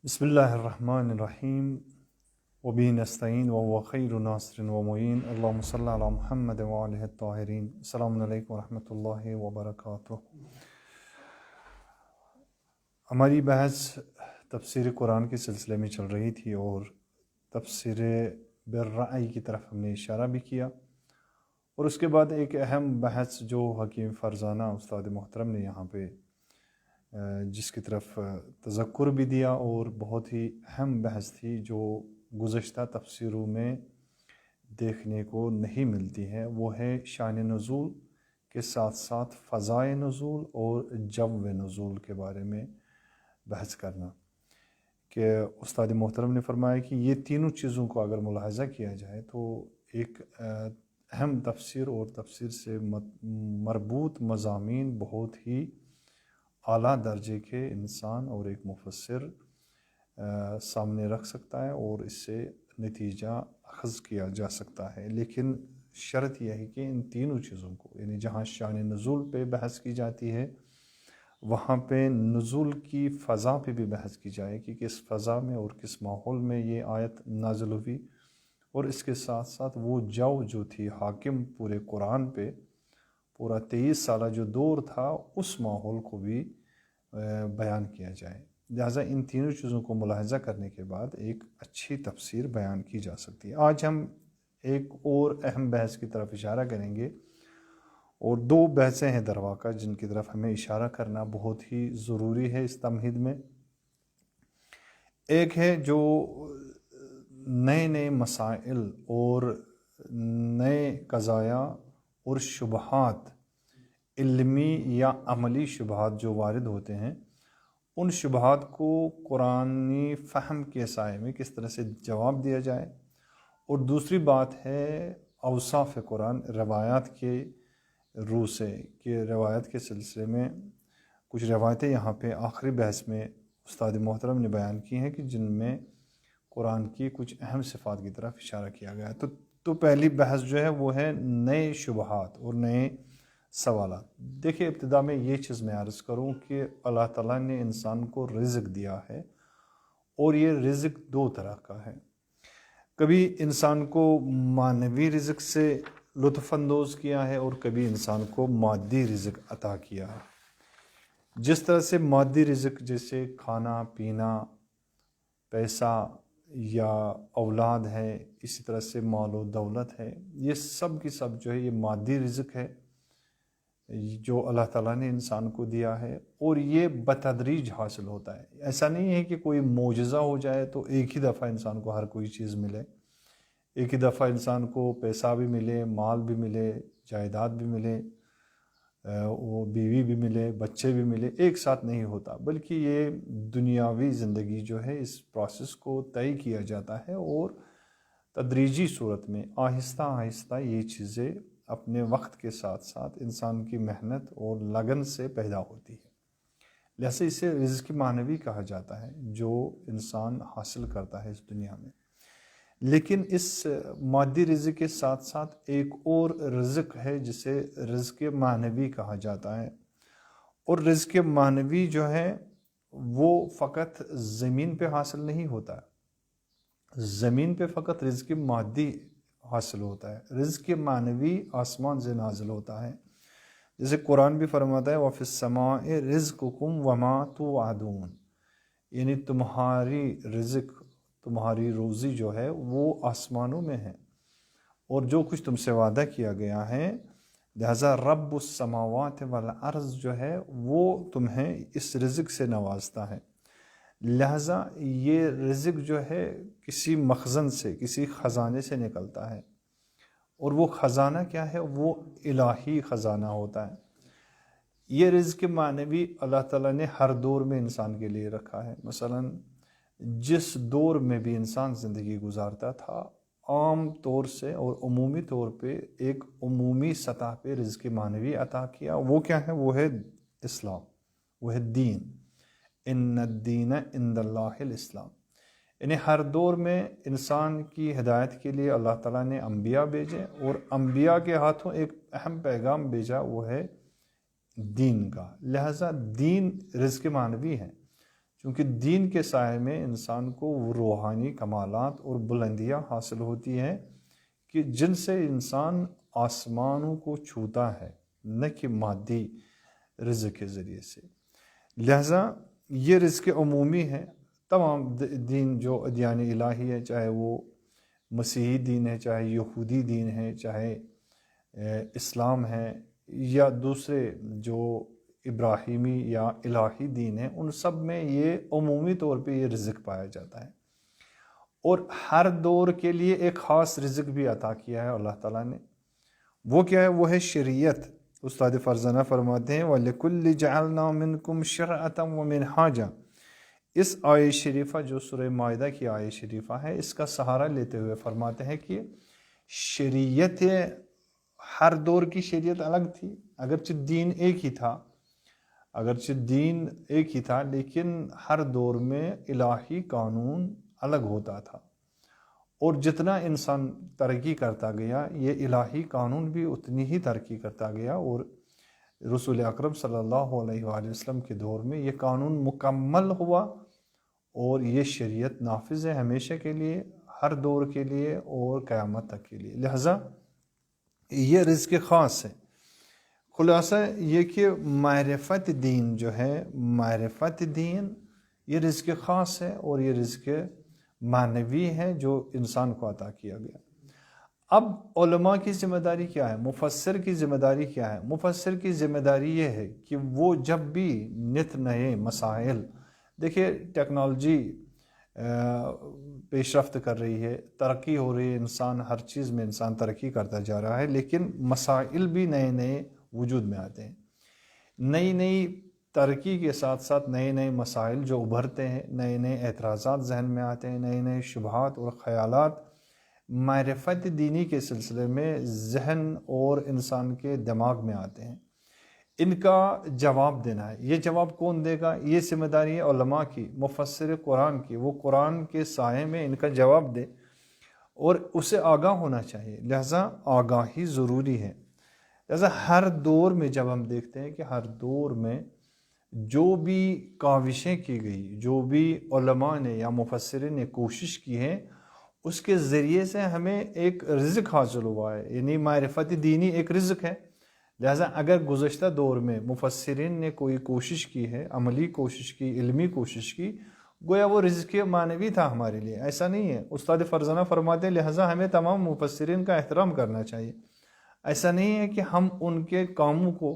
بسم اللہ الرحمن الرحیم وبہ نستعین وهو خیر ناصر ومعین اللہم صلی علی محمد وآلہ الطاہرین۔ السلام علیکم ورحمۃ اللہ وبرکاتہ۔ ہماری بحث تفسیر قرآن کے سلسلے میں چل رہی تھی اور تفسیر بالرأی کی طرف ہم نے اشارہ بھی کیا، اور اس کے بعد ایک اہم بحث جو حکیم فرزانہ استاد محترم نے یہاں پہ جس کی طرف تذکر بھی دیا، اور بہت ہی اہم بحث تھی جو گزشتہ تفسیروں میں دیکھنے کو نہیں ملتی ہے، وہ ہے شان نزول کے ساتھ ساتھ فضائے نزول اور جو نزول کے بارے میں بحث کرنا۔ کہ استاد محترم نے فرمایا کہ یہ تینوں چیزوں کو اگر ملاحظہ کیا جائے تو ایک اہم تفسیر اور تفسیر سے مربوط مضامین بہت ہی اعلیٰ درجے کے انسان اور ایک مفسر سامنے رکھ سکتا ہے اور اس سے نتیجہ اخذ کیا جا سکتا ہے، لیکن شرط یہ ہے کہ ان تینوں چیزوں کو، یعنی جہاں شان نزول پہ بحث کی جاتی ہے وہاں پہ نزول کی فضا پہ بھی بحث کی جائے کہ کس فضا میں اور کس ماحول میں یہ آیت نازل ہوئی، اور اس کے ساتھ ساتھ وہ جو تھی حاکم پورے قرآن پہ، پورا 23 سالہ جو دور تھا اس ماحول کو بھی بیان کیا جائے۔ لہٰذا ان تینوں چیزوں کو ملاحظہ کرنے کے بعد ایک اچھی تفسیر بیان کی جا سکتی ہے۔ آج ہم ایک اور اہم بحث کی طرف اشارہ کریں گے، اور دو بحثیں ہیں در واقع جن کی طرف ہمیں اشارہ کرنا بہت ہی ضروری ہے اس تمہید میں۔ ایک ہے جو نئے مسائل اور نئے قضایا اور شبہات، علمی یا عملی شبہات جو وارد ہوتے ہیں، ان شبہات کو قرآنی فہم کے سائے میں کس طرح سے جواب دیا جائے۔ اور دوسری بات ہے اوصاف قرآن، روایات کے روح سے، کہ روایت کے سلسلے میں کچھ روایتیں یہاں پہ آخری بحث میں استاد محترم نے بیان کی ہیں کہ جن میں قرآن کی کچھ اہم صفات کی طرف اشارہ کیا گیا ہے۔ تو پہلی بحث جو ہے وہ ہے نئے شبہات اور نئے سوالات۔ دیکھیں، ابتدا میں یہ چیز میں عرض کروں کہ اللہ تعالیٰ نے انسان کو رزق دیا ہے، اور یہ رزق دو طرح کا ہے۔ کبھی انسان کو معنوی رزق سے لطف اندوز کیا ہے، اور کبھی انسان کو مادی رزق عطا کیا ہے۔ جس طرح سے مادی رزق جیسے کھانا پینا، پیسہ یا اولاد ہے، اسی طرح سے مال و دولت ہے، یہ سب کی سب جو ہے یہ مادی رزق ہے جو اللہ تعالیٰ نے انسان کو دیا ہے، اور یہ بتدریج حاصل ہوتا ہے۔ ایسا نہیں ہے کہ کوئی معجزہ ہو جائے تو ایک ہی دفعہ انسان کو ہر کوئی چیز ملے، ایک ہی دفعہ انسان کو پیسہ بھی ملے، مال بھی ملے، جائیداد بھی ملے، وہ بیوی بھی ملے، بچے بھی ملے، ایک ساتھ نہیں ہوتا، بلکہ یہ دنیاوی زندگی جو ہے اس پروسیس کو طے کیا جاتا ہے، اور تدریجی صورت میں آہستہ آہستہ یہ چیزیں اپنے وقت کے ساتھ ساتھ انسان کی محنت اور لگن سے پیدا ہوتی ہے۔ لہذا اسے رزق معنوی کہا جاتا ہے جو انسان حاصل کرتا ہے اس دنیا میں۔ لیکن اس مادی رزق کے ساتھ ساتھ ایک اور رزق ہے جسے رزق معنوی کہا جاتا ہے، اور رزق معنوی جو ہے وہ فقط زمین پہ حاصل نہیں ہوتا ہے، زمین پہ فقط رزق مادی حاصل ہوتا ہے، رزق معنوی آسمان سے نازل ہوتا ہے۔ جیسے قرآن بھی فرماتا ہے وَفِي السَّمَاءِ رِزْقُكُمْ وَمَا تُوعَدُونَ، یعنی تمہاری رزق، تمہاری روزی جو ہے وہ آسمانوں میں ہے، اور جو کچھ تم سے وعدہ کیا گیا ہے۔ لہذا رب السماوات والارض جو ہے وہ تمہیں اس رزق سے نوازتا ہے۔ لہذا یہ رزق جو ہے کسی مخزن سے، کسی خزانے سے نکلتا ہے، اور وہ خزانہ کیا ہے؟ وہ الہی خزانہ ہوتا ہے۔ یہ رزق معنوی اللہ تعالیٰ نے ہر دور میں انسان کے لیے رکھا ہے۔ مثلا جس دور میں بھی انسان زندگی گزارتا تھا، عام طور سے اور عمومی طور پہ ایک عمومی سطح پہ رزق معنوی عطا کیا۔ وہ کیا ہے؟ وہ ہے اسلام، وہ ہے دین۔ ان الدین عند اللہ الاسلام، یعنی ہر دور میں انسان کی ہدایت کے لیے اللہ تعالیٰ نے انبیاء بھیجے، اور انبیاء کے ہاتھوں ایک اہم پیغام بھیجا، وہ ہے دین کا۔ لہذا دین رزق معنوی ہے، کیونکہ دین کے سائے میں انسان کو وہ روحانی کمالات اور بلندیاں حاصل ہوتی ہیں کہ جن سے انسان آسمانوں کو چھوتا ہے، نہ کہ مادی رزق کے ذریعے سے۔ لہٰذا یہ رزق عمومی ہے، تمام دین جو ادیان الہی ہے، چاہے وہ مسیحی دین ہے، چاہے یہودی دین ہے، چاہے اسلام ہے، یا دوسرے جو ابراہیمی یا الہی دین ہے، ان سب میں یہ عمومی طور پہ یہ رزق پایا جاتا ہے۔ اور ہر دور کے لیے ایک خاص رزق بھی عطا کیا ہے اللہ تعالیٰ نے۔ وہ کیا ہے؟ وہ ہے شریعت۔ استاد فرزانہ فرماتے ہیں وَلِكُلِّ جَعَلْنَا مِنْكُمْ شِرْعَةً وَمِنْهَاجًا۔ اس آیہ شریفہ جو سورہ مائدہ کی آیہ شریفہ ہے، اس کا سہارا لیتے ہوئے فرماتے ہیں کہ شریعت ہر دور کی شریعت الگ تھی، اگرچہ دین ایک ہی تھا لیکن ہر دور میں الہی قانون الگ ہوتا تھا، اور جتنا انسان ترقی کرتا گیا یہ الہی قانون بھی اتنی ہی ترقی کرتا گیا، اور رسول اکرم صلی اللہ علیہ وآلہ وسلم کے دور میں یہ قانون مکمل ہوا، اور یہ شریعت نافذ ہے ہمیشہ کے لیے، ہر دور کے لیے اور قیامت تک کے لیے۔ لہٰذا یہ رزق خاص ہے۔ خلاصہ یہ کہ معرفت دین جو ہے، معرفت دین یہ رزق خاص ہے، اور یہ رزق معنوی ہے جو انسان کو عطا کیا گیا۔ اب علماء کی ذمہ داری کیا ہے؟ مفسر کی ذمہ داری کیا ہے؟ مفسر کی ذمہ داری یہ ہے کہ وہ جب بھی نت نئے مسائل، دیکھیے ٹیکنالوجی پیش رفت کر رہی ہے، ترقی ہو رہی ہے، انسان ہر چیز میں انسان ترقی کرتا جا رہا ہے، لیکن مسائل بھی نئے نئے وجود میں آتے ہیں۔ نئی نئی ترقی کے ساتھ ساتھ نئے نئے مسائل جو ابھرتے ہیں، نئے نئے اعتراضات ذہن میں آتے ہیں، نئے نئے شبہات اور خیالات معرفت دینی کے سلسلے میں ذہن اور انسان کے دماغ میں آتے ہیں۔ ان کا جواب دینا ہے۔ یہ جواب کون دے گا؟ یہ ذمہ داری ہے علماء کی، مفسر قرآن کی۔ وہ قرآن کے سائے میں ان کا جواب دے اور اسے آگاہ ہونا چاہیے۔ لہٰذا آگاہی ضروری ہے۔ لہٰذا ہر دور میں جب ہم دیکھتے ہیں کہ ہر دور میں جو بھی کاوشیں کی گئی، جو بھی علماء نے یا مفسرین نے کوشش کی ہے، اس کے ذریعے سے ہمیں ایک رزق حاصل ہوا ہے، یعنی معرفت دینی ایک رزق ہے۔ لہٰذا اگر گزشتہ دور میں مفسرین نے کوئی کوشش کی ہے، عملی کوشش کی، علمی کوشش کی، گویا وہ رزق معنوی تھا ہمارے لیے۔ ایسا نہیں ہے۔ استاد فرزانہ فرماتے ہیں لہٰذا ہمیں تمام مفسرین کا احترام کرنا چاہیے۔ ایسا نہیں ہے کہ ہم ان کے کاموں کو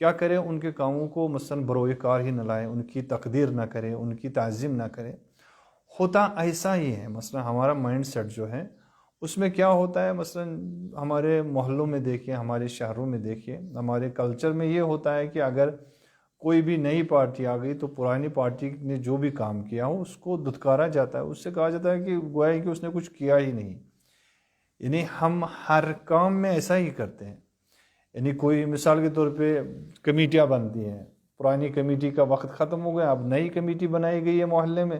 کیا کریں، ان کے کاموں کو مثلاً بروئے کار ہی نہ لائیں، ان کی تقدیر نہ کریں، ان کی تعظیم نہ کریں۔ ہوتا ایسا ہی ہے۔ مثلا ہمارا مائنڈ سیٹ جو ہے اس میں کیا ہوتا ہے، مثلا ہمارے محلوں میں دیکھیں، ہمارے شہروں میں دیکھیں، ہمارے کلچر میں یہ ہوتا ہے کہ اگر کوئی بھی نئی پارٹی آ گئی تو پرانی پارٹی نے جو بھی کام کیا ہو اس کو دھتکارا جاتا ہے، اس سے کہا جاتا ہے کہ گویا کہ اس نے کچھ کیا ہی نہیں۔ یعنی ہم ہر کام میں ایسا ہی کرتے ہیں۔ یعنی کوئی مثال کے طور پہ کمیٹیاں بنتی ہیں، پرانی کمیٹی کا وقت ختم ہو گیا، اب نئی کمیٹی بنائی گئی ہے محلے میں،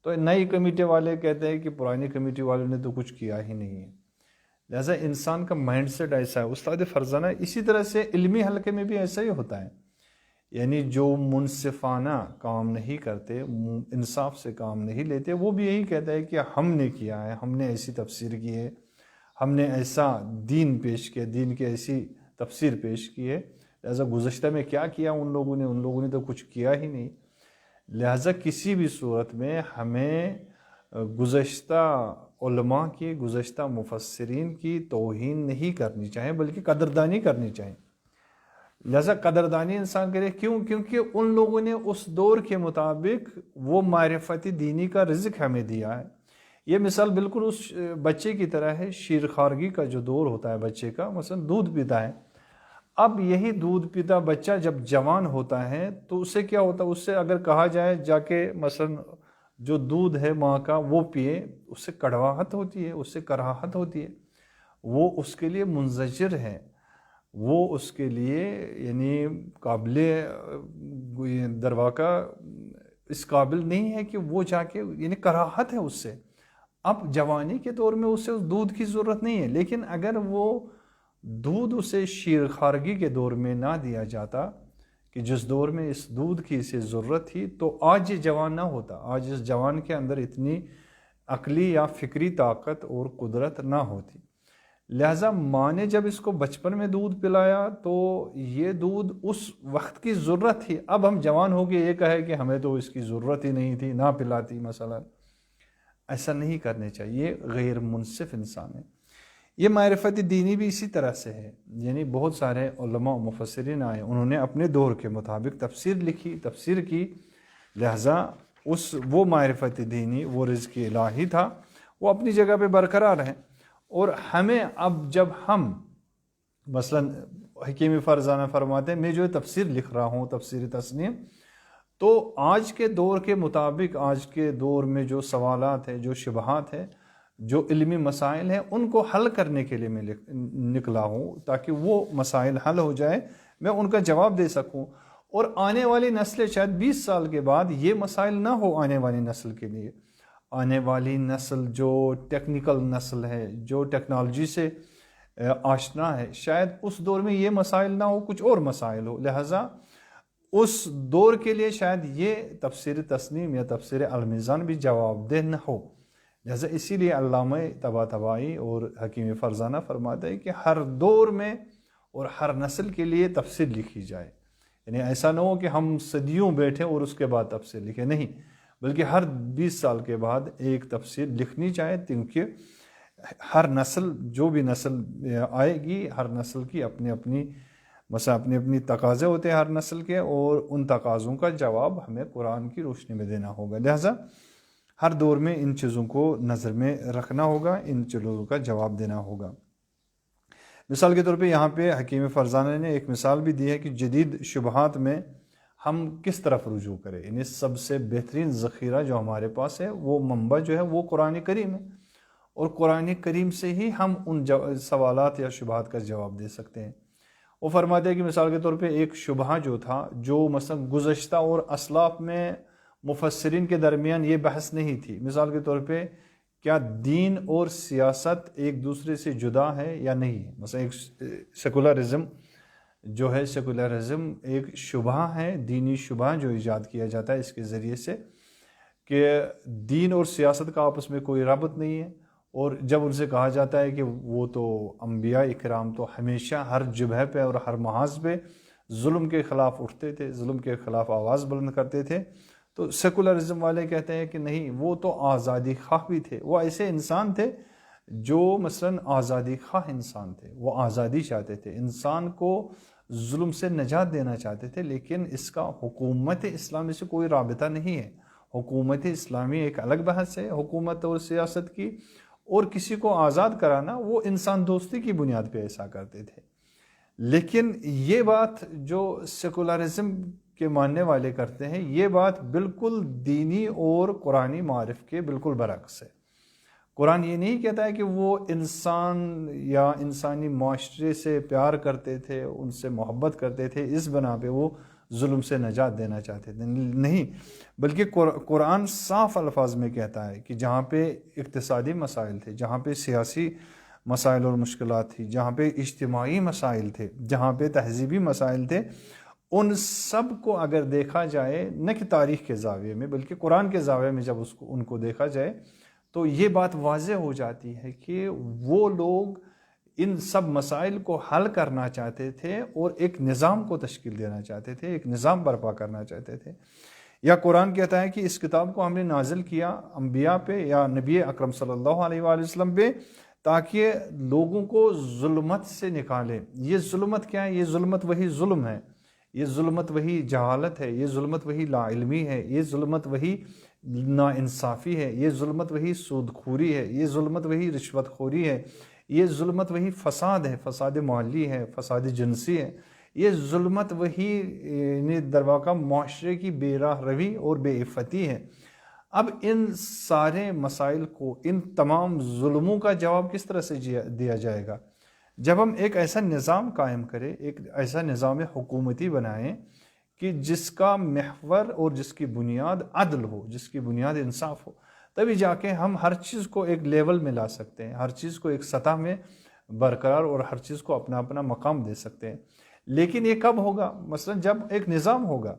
تو نئی کمیٹی والے کہتے ہیں کہ پرانی کمیٹی والوں نے تو کچھ کیا ہی نہیں ہے۔ لہٰذا انسان کا مائنڈ سیٹ ایسا ہے۔ استاد فرزانہ اسی طرح سے علمی حلقے میں بھی ایسا ہی ہوتا ہے، یعنی جو منصفانہ کام نہیں کرتے، انصاف سے کام نہیں لیتے، وہ بھی یہی کہتا ہے کہ ہم نے کیا ہے، ہم نے ایسی تفسیر کی ہے، ہم نے ایسا دین پیش کیا، دین کی ایسی تفسیر پیش کی ہے۔ لہٰذا گزشتہ میں کیا کیا ان لوگوں نے تو کچھ کیا ہی نہیں۔ لہٰذا کسی بھی صورت میں ہمیں گزشتہ علماء کی، گزشتہ مفسرین کی توہین نہیں کرنی چاہیے، بلکہ قدردانی کرنی چاہیے۔ لہٰذا قدردانی انسان کرے، کیوں؟ کیونکہ ان لوگوں نے اس دور کے مطابق وہ معرفت دینی کا رزق ہمیں دیا ہے۔ یہ مثال بالکل اس بچے کی طرح ہے، شیر خارگی کا جو دور ہوتا ہے بچے کا، مثلا دودھ پیتا ہے۔ اب یہی دودھ پیتا بچہ جب جوان ہوتا ہے تو اس سے کیا ہوتا ہے، اس سے اگر کہا جائے جا کے مثلا جو دودھ ہے ماں کا وہ پیے، اس سے کڑواہٹ ہوتی ہے، اس سے کراہت ہوتی ہے، وہ اس کے لیے منزجر ہے، وہ اس کے لیے یعنی قابل درواقع اس قابل نہیں ہے کہ وہ جا کے، یعنی کراہت ہے اس سے۔ اب جوانی کے دور میں اسے اس دودھ کی ضرورت نہیں ہے، لیکن اگر وہ دودھ اسے شیر خارگی کے دور میں نہ دیا جاتا کہ جس دور میں اس دودھ کی اسے ضرورت تھی تو آج یہ جوان نہ ہوتا، آج اس جوان کے اندر اتنی عقلی یا فکری طاقت اور قدرت نہ ہوتی۔ لہٰذا ماں نے جب اس کو بچپن میں دودھ پلایا تو یہ دودھ اس وقت کی ضرورت تھی، اب ہم جوان ہو کے یہ کہے کہ ہمیں تو اس کی ضرورت ہی نہیں تھی، نہ پلاتی مثلا، ایسا نہیں کرنے چاہیے، غیر منصف انسان ہے۔ یہ معرفت دینی بھی اسی طرح سے ہے، یعنی بہت سارے علماء و مفسرین آئے، انہوں نے اپنے دور کے مطابق تفسیر لکھی، تفسیر کی، لہٰذا وہ معرفت دینی، وہ رزق الہی تھا، وہ اپنی جگہ پہ برقرار ہے۔ اور ہمیں اب جب ہم مثلا حکیم فرزانہ فرماتے ہیں میں جو تفسیر لکھ رہا ہوں، تفسیر تسنیم، تو آج کے دور کے مطابق، آج کے دور میں جو سوالات ہیں، جو شبہات ہیں، جو علمی مسائل ہیں، ان کو حل کرنے کے لیے میں نکلا ہوں تاکہ وہ مسائل حل ہو جائے، میں ان کا جواب دے سکوں، اور آنے والی نسلیں شاید 20 سال کے بعد یہ مسائل نہ ہو آنے والی نسل کے لیے۔ آنے والی نسل جو ٹیکنیکل نسل ہے، جو ٹیکنالوجی سے آشنا ہے، شاید اس دور میں یہ مسائل نہ ہو، کچھ اور مسائل ہو، لہٰذا اس دور کے لیے شاید یہ تفسیر تسنیم یا تفسیر المیزان بھی جواب دہ نہ ہو۔ لہٰذا اسی لیے علامہ طباطبائی اور حکیم فرزانہ فرماتے ہیں کہ ہر دور میں اور ہر نسل کے لیے تفسیر لکھی جائے، یعنی ایسا نہ ہو کہ ہم صدیوں بیٹھیں اور اس کے بعد تفسیر لکھیں، نہیں، بلکہ ہر 20 سال کے بعد ایک تفسیر لکھنی چاہے، کیونکہ ہر نسل، جو بھی نسل آئے گی، ہر نسل کی اپنی اپنی تقاضے ہوتے ہیں ہر نسل کے، اور ان تقاضوں کا جواب ہمیں قرآن کی روشنی میں دینا ہوگا۔ لہٰذا ہر دور میں ان چیزوں کو نظر میں رکھنا ہوگا، ان چیزوں کا جواب دینا ہوگا۔ مثال کے طور پہ یہاں پہ حکیم فرزانہ نے ایک مثال بھی دی ہے کہ جدید شبہات میں ہم کس طرف رجوع کریں، یعنی سب سے بہترین ذخیرہ جو ہمارے پاس ہے، وہ منبع جو ہے وہ قرآن کریم ہے، اور قرآن کریم سے ہی ہم ان سوالات یا شبہات کا جواب دے سکتے ہیں۔ وہ فرماتے ہیں کہ مثال کے طور پہ ایک شبہہ جو تھا، جو مثلا گزشتہ اور اسلاف میں مفسرین کے درمیان یہ بحث نہیں تھی، مثال کے طور پہ کیا دین اور سیاست ایک دوسرے سے جدا ہے یا نہیں ہے، مثلا ایک سیکولرزم جو ہے، سیکولرزم ایک شبہ ہے، دینی شبہ جو ایجاد کیا جاتا ہے اس کے ذریعے سے کہ دین اور سیاست کا آپس میں کوئی رابط نہیں ہے، اور جب ان سے کہا جاتا ہے کہ وہ تو انبیاء اکرام تو ہمیشہ ہر جبہے پہ اور ہر محاذ پہ ظلم کے خلاف اٹھتے تھے، ظلم کے خلاف آواز بلند کرتے تھے، تو سیکولرزم والے کہتے ہیں کہ نہیں، وہ تو آزادی خواہ بھی تھے، وہ ایسے انسان تھے جو مثلا آزادی خواہ انسان تھے، وہ آزادی چاہتے تھے، انسان کو ظلم سے نجات دینا چاہتے تھے، لیکن اس کا حکومت اسلامی سے کوئی رابطہ نہیں ہے۔ حکومت اسلامی ایک الگ بحث ہے، حکومت اور سیاست کی، اور کسی کو آزاد کرانا وہ انسان دوستی کی بنیاد پہ ایسا کرتے تھے۔ لیکن یہ بات جو سیکولرزم کے ماننے والے کرتے ہیں، یہ بات بالکل دینی اور قرآنی معارف کے بالکل برعکس ہے۔ قرآن یہ نہیں کہتا ہے کہ وہ انسان یا انسانی معاشرے سے پیار کرتے تھے، ان سے محبت کرتے تھے، اس بنا پہ وہ ظلم سے نجات دینا چاہتے تھے، نہیں، بلکہ قرآن صاف الفاظ میں کہتا ہے کہ جہاں پہ اقتصادی مسائل تھے، جہاں پہ سیاسی مسائل اور مشکلات تھی، جہاں پہ اجتماعی مسائل تھے، جہاں پہ تہذیبی مسائل تھے، ان سب کو اگر دیکھا جائے نہ کہ تاریخ کے زاویے میں بلکہ قرآن کے زاویے میں جب ان کو دیکھا جائے تو یہ بات واضح ہو جاتی ہے کہ وہ لوگ ان سب مسائل کو حل کرنا چاہتے تھے اور ایک نظام کو تشکیل دینا چاہتے تھے، ایک نظام برپا کرنا چاہتے تھے۔ یا قرآن کہتا ہے کہ اس کتاب کو ہم نے نازل کیا انبیاء پہ یا نبی اکرم صلی اللہ علیہ وآلہ وسلم پہ تاکہ لوگوں کو ظلمت سے نکالے۔ یہ ظلمت کیا ہے؟ یہ ظلمت وہی ظلم ہے، یہ ظلمت وہی جہالت ہے، یہ ظلمت وہی لا علمی ہے، یہ ظلمت وہی ناانصافی ہے، یہ ظلمت وہی سود خوری ہے، یہ ظلمت وہی رشوت خوری ہے، یہ ظلمت وہی فساد ہے، فساد مالی ہے، فساد جنسی ہے، یہ ظلمت وہی درواقع معاشرے کی بے راہ روی اور بے عفتی ہے۔ اب ان سارے مسائل کو، ان تمام ظلموں کا جواب کس طرح سے دیا جائے گا؟ جب ہم ایک ایسا نظام قائم کریں، ایک ایسا نظام حکومتی بنائیں کہ جس کا محور اور جس کی بنیاد عدل ہو، جس کی بنیاد انصاف ہو، تبھی جا کے ہم ہر چیز کو ایک لیول میں لا سکتے ہیں، ہر چیز کو ایک سطح میں برقرار اور ہر چیز کو اپنا اپنا مقام دے سکتے ہیں۔ لیکن یہ کب ہوگا؟ مثلا جب ایک نظام ہوگا.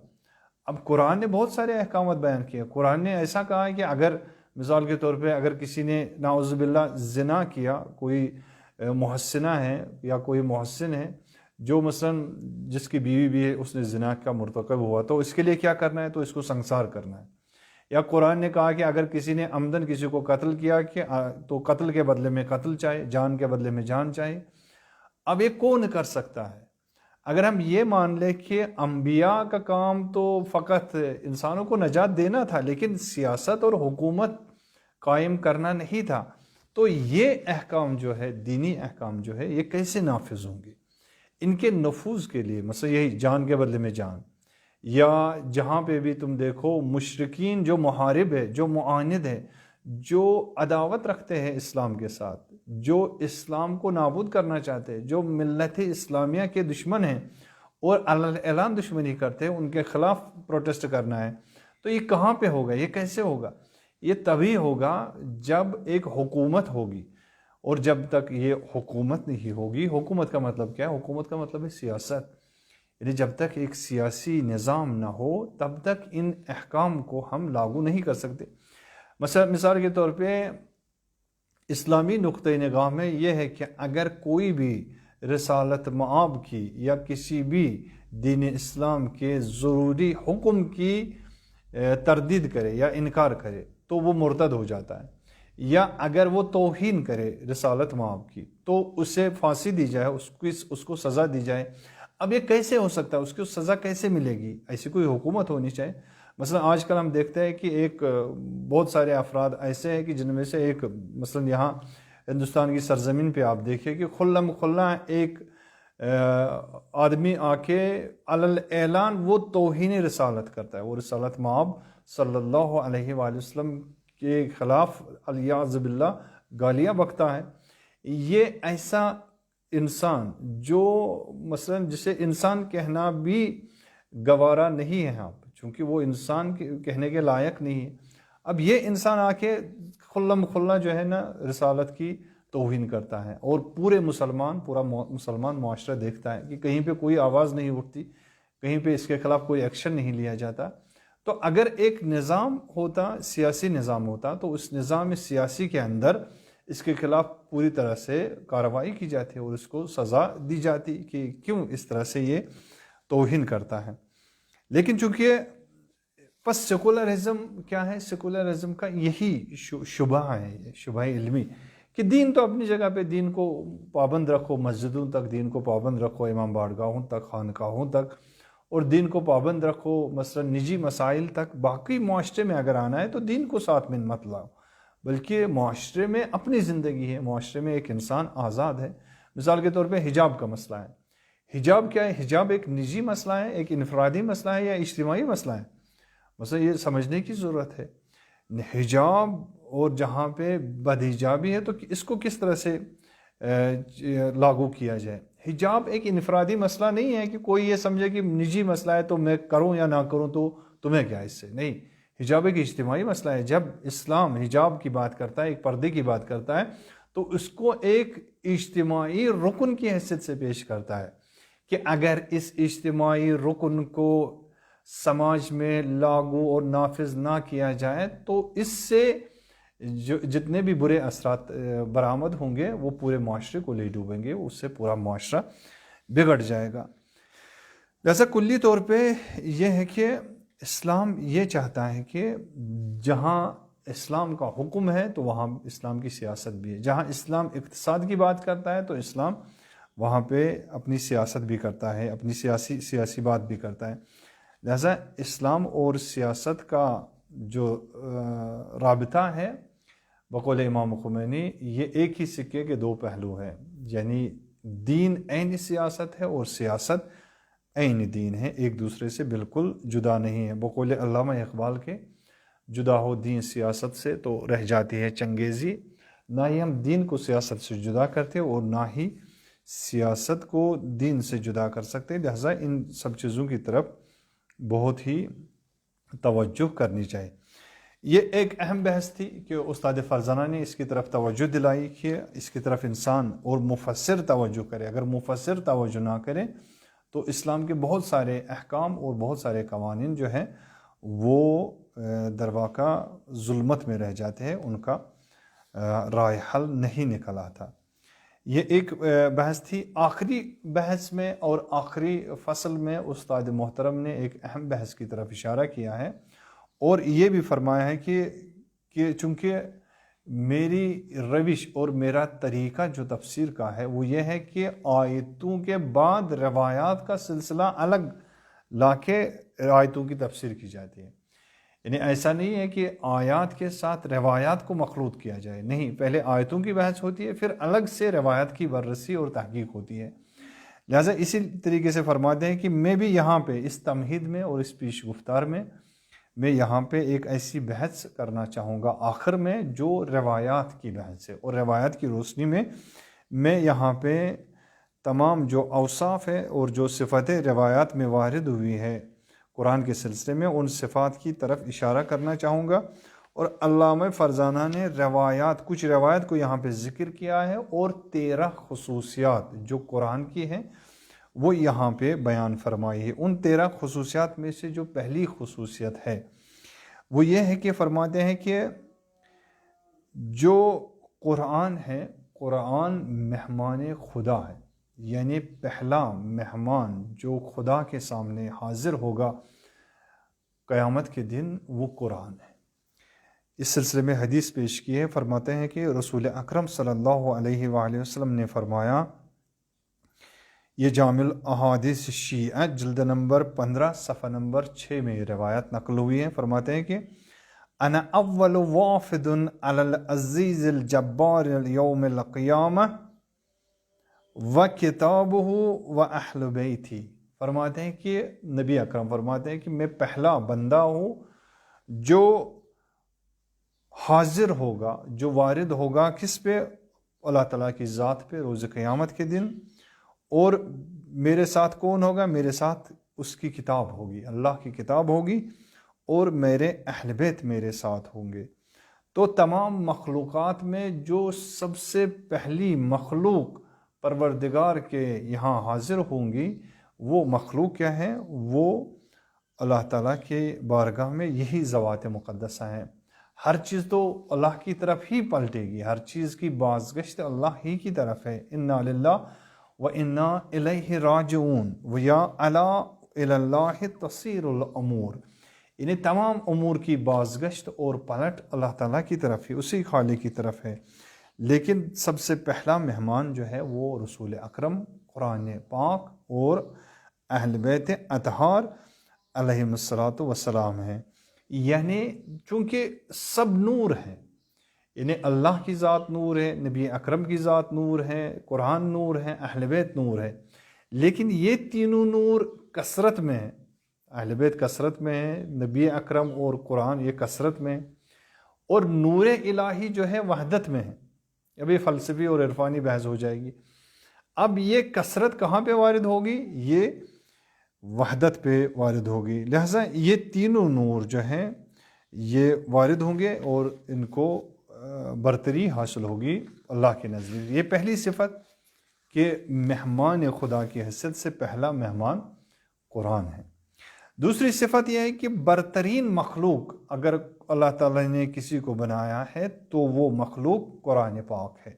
اب قرآن نے بہت سارے احکامات بیان کیے. قرآن نے ایسا کہا ہے کہ اگر مثال کے طور پہ اگر کسی نے نعوذ باللہ زنا کیا، کوئی محسنہ ہے یا کوئی محسن ہے جو مثلا جس کی بیوی بھی ہے، اس نے زنا کا مرتکب ہوا، تو اس کے لیے کیا کرنا ہے؟ تو اس کو سنسار کرنا ہے. یا قرآن نے کہا کہ اگر کسی نے عمدن کسی کو قتل کیا کہ تو قتل کے بدلے میں قتل چاہے، جان کے بدلے میں جان چاہے. اب یہ کون کر سکتا ہے؟ اگر ہم یہ مان لیں کہ انبیاء کا کام تو فقط انسانوں کو نجات دینا تھا، لیکن سیاست اور حکومت قائم کرنا نہیں تھا، تو یہ احکام جو ہے، دینی احکام جو ہے، یہ کیسے نافذ ہوں گے؟ ان کے نفوذ کے لیے مثلا یہی جان کے بدلے میں جان، یا جہاں پہ بھی تم دیکھو مشرکین جو محارب ہے، جو معاند ہے، جو عداوت رکھتے ہیں اسلام کے ساتھ، جو اسلام کو نابود کرنا چاہتے ہیں، جو ملت اسلامیہ کے دشمن ہیں اور اعلان دشمنی کرتے ہیں، ان کے خلاف پروٹیسٹ کرنا ہے، تو یہ کہاں پہ ہوگا؟ یہ کیسے ہوگا؟ یہ تبھی ہوگا جب ایک حکومت ہوگی. اور جب تک یہ حکومت نہیں ہوگی، حکومت کا مطلب کیا ہے؟ حکومت کا مطلب ہے سیاست. یعنی جب تک ایک سیاسی نظام نہ ہو تب تک ان احکام کو ہم لاگو نہیں کر سکتے. مثال کے طور پہ اسلامی نقطۂ نگاہ میں یہ ہے کہ اگر کوئی بھی رسالت مآب کی یا کسی بھی دین اسلام کے ضروری حکم کی تردید کرے یا انکار کرے تو وہ مرتد ہو جاتا ہے. یا اگر وہ توہین کرے رسالت مآب کی تو اسے پھانسی دی جائے، اس کو سزا دی جائے. اب یہ کیسے ہو سکتا ہے؟ اس کو سزا کیسے ملے گی؟ ایسی کوئی حکومت ہونی چاہیے. مثلا آج کل ہم دیکھتے ہیں کہ ایک بہت سارے افراد ایسے ہیں کہ جن میں سے ایک مثلا یہاں ہندوستان کی سرزمین پہ آپ دیکھیں کہ کھلم کھلا ایک آدمی آ کے علل اعلان وہ توہین رسالت کرتا ہے، وہ رسالت مآب صلی اللہ علیہ وآلہ وسلم کے خلاف الیاذ باللہ گالیاں بکتا ہے. یہ ایسا انسان جو مثلا جسے انسان کہنا بھی گوارا نہیں ہے یہاں پہ، چونکہ وہ انسان کہنے کے لائق نہیں ہے. اب یہ انسان آ کے کھلم کھلا جو ہے نا رسالت کی توہین کرتا ہے، اور پورا مسلمان معاشرہ دیکھتا ہے کہ کہیں پہ کوئی آواز نہیں اٹھتی، کہیں پہ اس کے خلاف کوئی ایکشن نہیں لیا جاتا. تو اگر ایک نظام ہوتا، سیاسی نظام ہوتا، تو اس نظام سیاسی کے اندر اس کے خلاف پوری طرح سے کارروائی کی جاتی اور اس کو سزا دی جاتی کہ کیوں اس طرح سے یہ توہین کرتا ہے. لیکن چونکہ پس سیکولرزم کیا ہے؟ سیکولرزم کا یہی شبہ ہے، شبہ علمی، کہ دین تو اپنی جگہ پہ، دین کو پابند رکھو، مسجدوں تک دین کو پابند رکھو، امام بارگاہوں تک، خانقاہوں تک، اور دین کو پابند رکھو مثلا نجی مسائل تک. باقی معاشرے میں اگر آنا ہے تو دین کو ساتھ میں مت لاؤ، بلکہ معاشرے میں اپنی زندگی ہے، معاشرے میں ایک انسان آزاد ہے. مثال کے طور پہ حجاب کا مسئلہ ہے. حجاب کیا ہے؟ حجاب ایک نجی مسئلہ ہے، ایک انفرادی مسئلہ ہے یا اجتماعی مسئلہ ہے؟ مثلا یہ سمجھنے کی ضرورت ہے. حجاب اور جہاں پہ بدحجابی ہے تو اس کو کس طرح سے لاگو کیا جائے؟ حجاب ایک انفرادی مسئلہ نہیں ہے کہ کوئی یہ سمجھے کہ نجی مسئلہ ہے تو میں کروں یا نہ کروں تو تمہیں کیا اس سے. نہیں، حجاب ایک اجتماعی مسئلہ ہے. جب اسلام حجاب کی بات کرتا ہے، ایک پردے کی بات کرتا ہے، تو اس کو ایک اجتماعی رکن کی حیثیت سے پیش کرتا ہے کہ اگر اس اجتماعی رکن کو سماج میں لاگو اور نافذ نہ کیا جائے تو اس سے جتنے بھی برے اثرات برآمد ہوں گے وہ پورے معاشرے کو لے ڈوبیں گے، اس سے پورا معاشرہ بگڑ جائے گا. لہذا کلی طور پہ یہ ہے کہ اسلام یہ چاہتا ہے کہ جہاں اسلام کا حکم ہے تو وہاں اسلام کی سیاست بھی ہے. جہاں اسلام اقتصاد کی بات کرتا ہے تو اسلام وہاں پہ اپنی سیاست بھی کرتا ہے، اپنی سیاسی بات بھی کرتا ہے. لہذا اسلام اور سیاست کا جو رابطہ ہے بقول امام خمینی، یہ ایک ہی سکے کے دو پہلو ہیں. یعنی دین عین سیاست ہے اور سیاست عین دین ہے، ایک دوسرے سے بالکل جدا نہیں ہے. بقول علامہ اقبال کے، جدا ہو دین سیاست سے تو رہ جاتی ہے چنگیزی. نہ ہی ہم دین کو سیاست سے جدا کرتے اور نہ ہی سیاست کو دین سے جدا کر سکتے. لہذا ان سب چیزوں کی طرف بہت ہی توجہ کرنی چاہیے. یہ ایک اہم بحث تھی کہ استاد فرزانہ نے اس کی طرف توجہ دلائی کہ اس کی طرف انسان اور مفسر توجہ کرے. اگر مفسر توجہ نہ کرے تو اسلام کے بہت سارے احکام اور بہت سارے قوانین جو ہیں وہ در واقع ظلمت میں رہ جاتے ہیں، ان کا رائے حل نہیں نکل آتا۔ یہ ایک بحث تھی۔ آخری بحث میں اور آخری فصل میں استاد محترم نے ایک اہم بحث کی طرف اشارہ کیا ہے، اور یہ بھی فرمایا ہے کہ چونکہ میری روش اور میرا طریقہ جو تفسیر کا ہے وہ یہ ہے کہ آیتوں کے بعد روایات کا سلسلہ الگ لا کے آیتوں کی تفسیر کی جاتی ہے۔ یعنی ایسا نہیں ہے کہ آیات کے ساتھ روایات کو مخلوط کیا جائے، نہیں، پہلے آیتوں کی بحث ہوتی ہے، پھر الگ سے روایات کی بررسی اور تحقیق ہوتی ہے۔ لہٰذا اسی طریقے سے فرماتے ہیں کہ میں بھی یہاں پہ اس تمہید میں اور اس پیش گفتار میں یہاں پہ ایک ایسی بحث کرنا چاہوں گا آخر میں جو روایات کی بحث ہے، اور روایات کی روشنی میں یہاں پہ تمام جو اوصاف ہے اور جو صفتیں روایات میں وارد ہوئی ہے قرآن کے سلسلے میں، ان صفات کی طرف اشارہ کرنا چاہوں گا۔ اور علامہ فرزانہ نے کچھ روایات کو یہاں پہ ذکر کیا ہے، اور 13 خصوصیات جو قرآن کی ہیں وہ یہاں پہ بیان فرمائی ہے۔ ان 13 خصوصیات میں سے جو پہلی خصوصیت ہے وہ یہ ہے کہ فرماتے ہیں کہ جو قرآن ہے، قرآن مہمان خدا ہے، یعنی پہلا مہمان جو خدا کے سامنے حاضر ہوگا قیامت کے دن وہ قرآن ہے۔ اس سلسلے میں حدیث پیش کی ہے، فرماتے ہیں کہ رسول اکرم صلی اللہ علیہ وآلہ وسلم نے فرمایا، یہ جامع الاحادیث شیعہ جلد نمبر 15 صفحہ نمبر 6 میں یہ روایت نقل ہوئی ہے۔ فرماتے ہیں کہ انا اول وافد علی العزیز الجبار یوم القیامہ وکتابہ واہل بیتی۔ فرماتے ہیں کہ نبی اکرم فرماتے ہیں کہ میں پہلا بندہ ہوں جو حاضر ہوگا، جو وارد ہوگا کس پہ؟ اللہ تعالیٰ کی ذات پہ روز قیامت کے دن۔ اور میرے ساتھ کون ہوگا؟ میرے ساتھ اس کی کتاب ہوگی، اللہ کی کتاب ہوگی، اور میرے اہل بیت میرے ساتھ ہوں گے۔ تو تمام مخلوقات میں جو سب سے پہلی مخلوق پروردگار کے یہاں حاضر ہوں گی، وہ مخلوق کیا ہے؟ وہ اللہ تعالیٰ کے بارگاہ میں یہی ذوات مقدسہ ہیں۔ ہر چیز تو اللہ کی طرف ہی پلٹے گی، ہر چیز کی بازگشت اللہ ہی کی طرف ہے۔ انا للہ وَإِنَّا إِلَيْهِ راجعون وَيَا عَلَىٰ إِلَى اللَّهِ تَصِيرُ الْأُمُورُ۔ یعنی تمام امور کی بازگشت اور پلٹ اللہ تعالیٰ کی طرف ہے، اسی خالق کی طرف ہے۔ لیکن سب سے پہلا مہمان جو ہے وہ رسول اکرم، قرآن پاک اور اہل بیت اطہار علیہم الصلاۃ والسلام ہیں۔ یعنی چونکہ سب نور ہیں، یعنی اللہ کی ذات نور ہے، نبی اکرم کی ذات نور ہے، قرآن نور ہے، اہل بیت نور ہے، لیکن یہ تینوں نور کثرت میں ہیں۔ اہل بیت کثرت میں ہے، نبی اکرم اور قرآن یہ کثرت میں، اور نور الہی جو ہے وحدت میں ہے۔ ابھی فلسفی اور عرفانی بحث ہو جائے گی۔ اب یہ کثرت کہاں پہ وارد ہوگی؟ یہ وحدت پہ وارد ہوگی۔ لہٰذا یہ تینوں نور جو ہیں یہ وارد ہوں گے اور ان کو برتری حاصل ہوگی اللہ کے نزدیک۔ یہ پہلی صفت کہ مہمان خدا کی حیثیت سے پہلا مہمان قرآن ہے۔ دوسری صفت یہ ہے کہ برترین مخلوق اگر اللہ تعالیٰ نے کسی کو بنایا ہے تو وہ مخلوق قرآن پاک ہے۔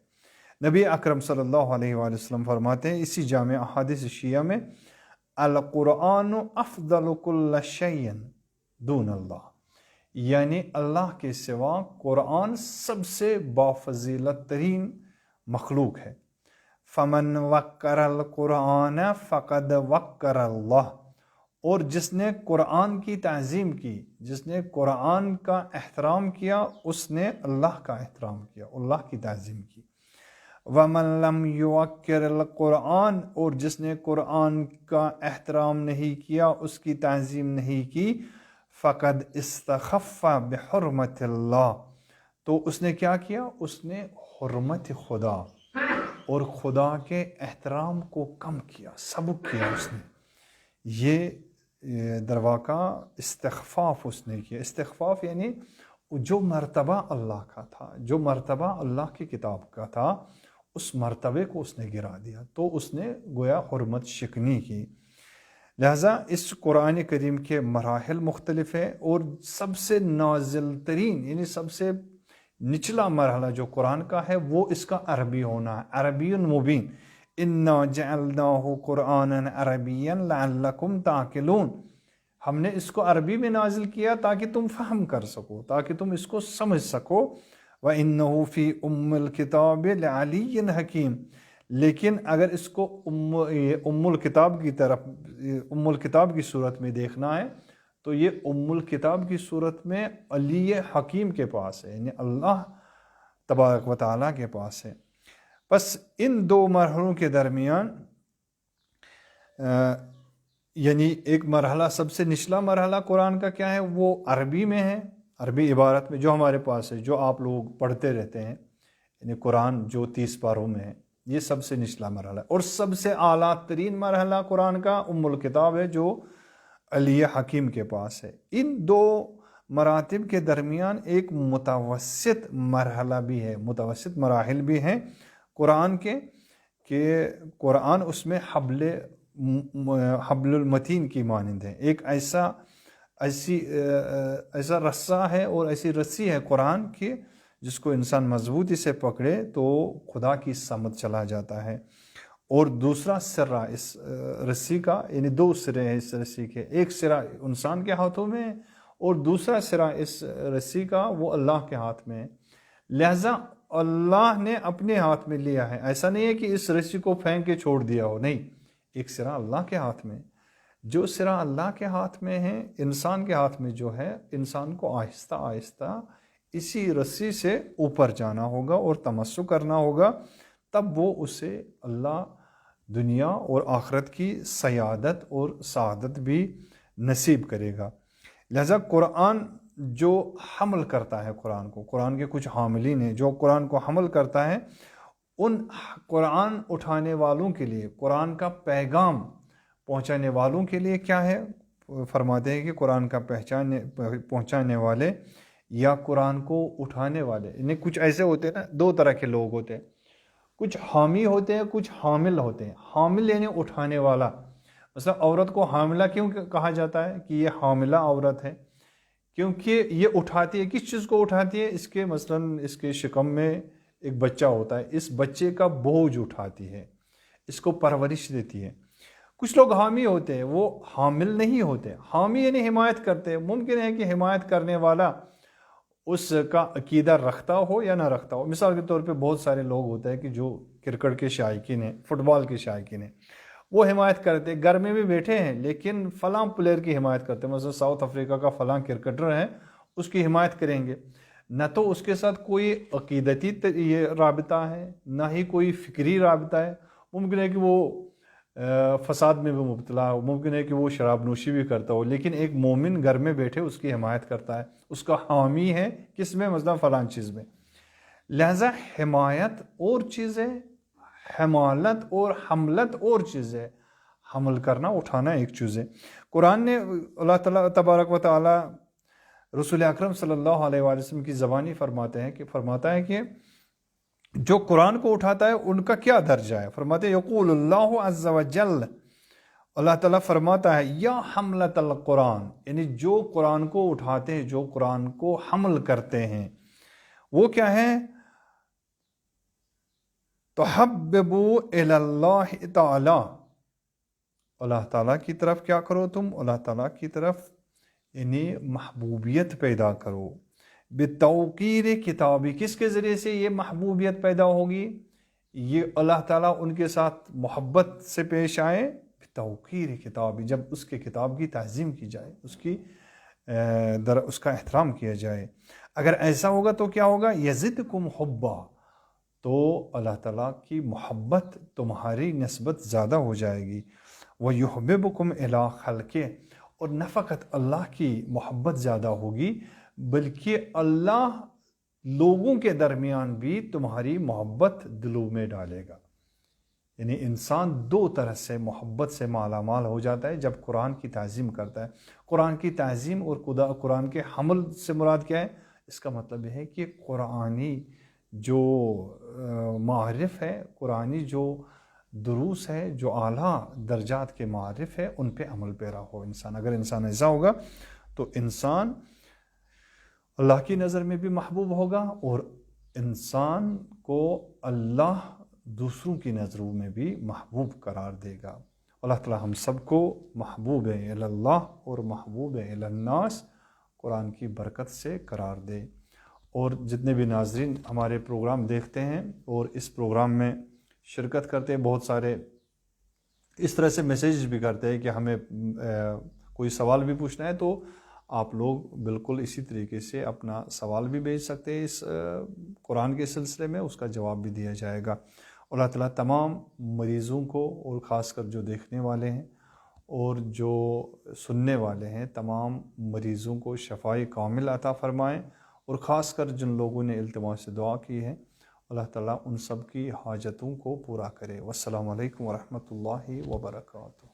نبی اکرم صلی اللہ علیہ وآلہ وسلم فرماتے ہیں اسی جامع احادیث شیعہ میں، القرآن افضل کل شیء دون اللہ، یعنی اللہ کے سوا قرآن سب سے بافضیلت ترین مخلوق ہے۔ فمن وقر القرآن فقد وقر اللہ، اور جس نے قرآن کی تعظیم کی، جس نے قرآن کا احترام کیا، اس نے اللہ کا احترام کیا، اللہ کی تعظیم کی۔ وَمَن لَمْ يُوَقِّرِ الْقُرْآنَ، اور جس نے قرآن کا احترام نہیں کیا، اس کی تعظیم نہیں کی، فَقَدْ اسْتَخَفَّ بِحُرْمَةِ اللَّهِ، تو اس نے کیا کیا؟ اس نے حرمت خدا اور خدا کے احترام کو کم کیا، سبک کیا اس نے۔ یہ درواقع استخفاف اس نے کیا۔ استخفاف یعنی جو مرتبہ اللہ کا تھا، جو مرتبہ اللہ کی کتاب کا تھا، اس مرتبے کو اس نے گرا دیا، تو اس نے گویا حرمت شکنی کی۔ لہٰذا اس قرآن کریم کے مراحل مختلف ہیں، اور سب سے نازل ترین یعنی سب سے نچلا مرحلہ جو قرآن کا ہے وہ اس کا عربی ہونا ہے، عربی مبین۔ انا جعلناہ قرآنا عربیا لعلکم تعقلون، ہم نے اس کو عربی میں نازل کیا تاکہ تم فہم کر سکو، تاکہ تم اس کو سمجھ سکو۔ وَإِنَّهُ فِي الْكِتَابِ لَعَلِيٌّ حَكِيمٌ، لیکن اگر اس کو الکتاب کی طرف الکتاب کی صورت میں دیکھنا ہے تو یہ الکتاب کی صورت میں علی حکیم کے پاس ہے، یعنی اللہ تبارک و تعالیٰ کے پاس ہے۔ بس ان دو مرحلوں کے درمیان یعنی ایک مرحلہ، سب سے نچلا مرحلہ قرآن کا کیا ہے، وہ عربی میں ہے، عربی عبارت میں جو ہمارے پاس ہے، جو آپ لوگ پڑھتے رہتے ہیں، یعنی قرآن جو 30 پاروں میں ہے، یہ سب سے نچلا مرحلہ ہے۔ اور سب سے اعلیٰ ترین مرحلہ قرآن کا الکتاب ہے جو علی حکیم کے پاس ہے۔ ان دو مراتب کے درمیان ایک متوسط مرحلہ بھی ہے، متوسط مراحل بھی ہیں قرآن کے، کہ قرآن اس میں حبل المتین کی مانند ہے، ایک ایسا رسہ ہے اور ایسی رسی ہے قرآن کی جس کو انسان مضبوطی سے پکڑے تو خدا کی سمت چلا جاتا ہے۔ اور دوسرا سرا اس رسی کا، یعنی دو سرے ہیں اس رسی کے، ایک سرا انسان کے ہاتھوں میں ہے اور دوسرا سرا اس رسی کا وہ اللہ کے ہاتھ میں ہے۔ لہذا اللہ نے اپنے ہاتھ میں لیا ہے، ایسا نہیں ہے کہ اس رسی کو پھینک کے چھوڑ دیا ہو، نہیں، ایک سرا اللہ کے ہاتھ میں، جو سرا اللہ کے ہاتھ میں ہے انسان کے ہاتھ میں جو ہے، انسان کو آہستہ آہستہ اسی رسی سے اوپر جانا ہوگا اور تمسک کرنا ہوگا، تب وہ اسے اللہ دنیا اور آخرت کی سیادت اور سعادت بھی نصیب کرے گا۔ لہذا قرآن جو حمل کرتا ہے قرآن کو، قرآن کے کچھ حاملین ہیں جو قرآن کو حمل کرتا ہے، ان قرآن اٹھانے والوں کے لیے، قرآن کا پیغام پہنچانے والوں کے لیے کیا ہے، فرماتے ہیں کہ قرآن کا پہنچانے والے یا قرآن کو اٹھانے والے، یعنی کچھ ایسے ہوتے ہیں نا، دو طرح کے لوگ ہوتے ہیں، کچھ حامی ہوتے ہیں، کچھ حامل ہوتے ہیں۔ حامل یعنی اٹھانے والا، مثلا عورت کو حاملہ کیوں کہا جاتا ہے کہ یہ حاملہ عورت ہے؟ کیونکہ یہ اٹھاتی ہے، کس چیز کو اٹھاتی ہے؟ اس کے مثلا اس کے شکم میں ایک بچہ ہوتا ہے، اس بچے کا بوجھ اٹھاتی ہے، اس کو پرورش دیتی ہے۔ کچھ لوگ حامی ہوتے ہیں، وہ حامل نہیں ہوتے۔ حامی یعنی حمایت کرتے ہیں، ممکن ہے کہ حمایت کرنے والا اس کا عقیدہ رکھتا ہو یا نہ رکھتا ہو۔ مثال کے طور پہ بہت سارے لوگ ہوتے ہیں کہ جو کرکٹ کے شائقین ہیں، فٹ بال کے شائقین ہیں، وہ حمایت کرتے ہیں، گھر میں بھی بیٹھے ہیں لیکن فلاں پلیئر کی حمایت کرتے ہیں، مثلا ساؤتھ افریقہ کا فلاں کرکٹر ہے، اس کی حمایت کریں گے، نہ تو اس کے ساتھ کوئی عقیدتی یہ رابطہ ہے، نہ ہی کوئی فکری رابطہ ہے۔ ممکن ہے کہ وہ فساد میں بھی مبتلا ہو، ممکن ہے کہ وہ شراب نوشی بھی کرتا ہو، لیکن ایک مومن گھر میں بیٹھے اس کی حمایت کرتا ہے، اس کا حامی ہے، کس میں؟ مثلا فلاں چیز میں۔ لہذا حمایت اور چیز ہے، حمالت اور حملت اور چیز ہے، حمل کرنا، اٹھانا ایک چیز ہے۔ قرآن نے اللہ تعالیٰ تبارک و تعالیٰ رسول اکرم صلی اللہ علیہ وآلہ وسلم کی زبانی فرماتا ہے کہ جو قرآن کو اٹھاتا ہے ان کا کیا درجہ ہے؟ فرماتے ہیں یقول اللہ عز وجل، اللہ تعالیٰ فرماتا ہے یا حملت القرآن، یعنی جو قرآن کو اٹھاتے ہیں، جو قرآن کو حمل کرتے ہیں، وہ کیا ہے؟ تحببوا الی اللہ تعالی، اللہ تعالیٰ کی طرف کیا کرو تم؟ اللہ تعالیٰ کی طرف یعنی محبوبیت پیدا کرو۔ بتوقیر کتابی، کس کے ذریعے سے یہ محبوبیت پیدا ہوگی؟ یہ اللہ تعالیٰ ان کے ساتھ محبت سے پیش آئے، بتوقیر کتابی، جب اس کے کتاب کی تعظیم کی جائے، اس کا احترام کیا جائے۔ اگر ایسا ہوگا تو کیا ہوگا؟ یزدکم حبا، تو اللہ تعالیٰ کی محبت تمہاری نسبت زیادہ ہو جائے گی۔ وَيُحْبِبُكُمْ إِلَىٰ خَلْقِهِ، اور نہ فقط اللہ کی محبت زیادہ ہوگی بلکہ اللہ لوگوں کے درمیان بھی تمہاری محبت دلوں میں ڈالے گا۔ یعنی انسان دو طرح سے محبت سے مالا مال ہو جاتا ہے جب قرآن کی تعظیم کرتا ہے۔ قرآن کی تعظیم اور قرآن کے حمل سے مراد کیا ہے؟ اس کا مطلب یہ ہے کہ قرآنی جو معرف ہے، قرآنی جو دروس ہے جو اعلیٰ درجات کے معارف ہے ان پہ عمل پیرا ہو انسان. اگر انسان ایسا ہوگا تو انسان اللہ کی نظر میں بھی محبوب ہوگا اور انسان کو اللہ دوسروں کی نظروں میں بھی محبوب قرار دے گا. اللہ تعالی ہم سب کو محبوب اللہ اور محبوب الناس قرآن کی برکت سے قرار دے. اور جتنے بھی ناظرین ہمارے پروگرام دیکھتے ہیں اور اس پروگرام میں شرکت کرتے ہیں، بہت سارے اس طرح سے میسیج بھی کرتے ہیں کہ ہمیں کوئی سوال بھی پوچھنا ہے، تو آپ لوگ بالکل اسی طریقے سے اپنا سوال بھی بھیج سکتے ہیں اس قرآن کے سلسلے میں، اس کا جواب بھی دیا جائے گا. اللہ تعالیٰ تمام مریضوں کو اور خاص کر جو دیکھنے والے ہیں اور جو سننے والے ہیں تمام مریضوں کو شفائے کامل عطا فرمائیں، اور خاص کر جن لوگوں نے التماس سے دعا کی ہے اللہ تعالیٰ ان سب کی حاجتوں کو پورا کرے. والسلام علیکم ورحمۃ اللہ وبرکاتہ.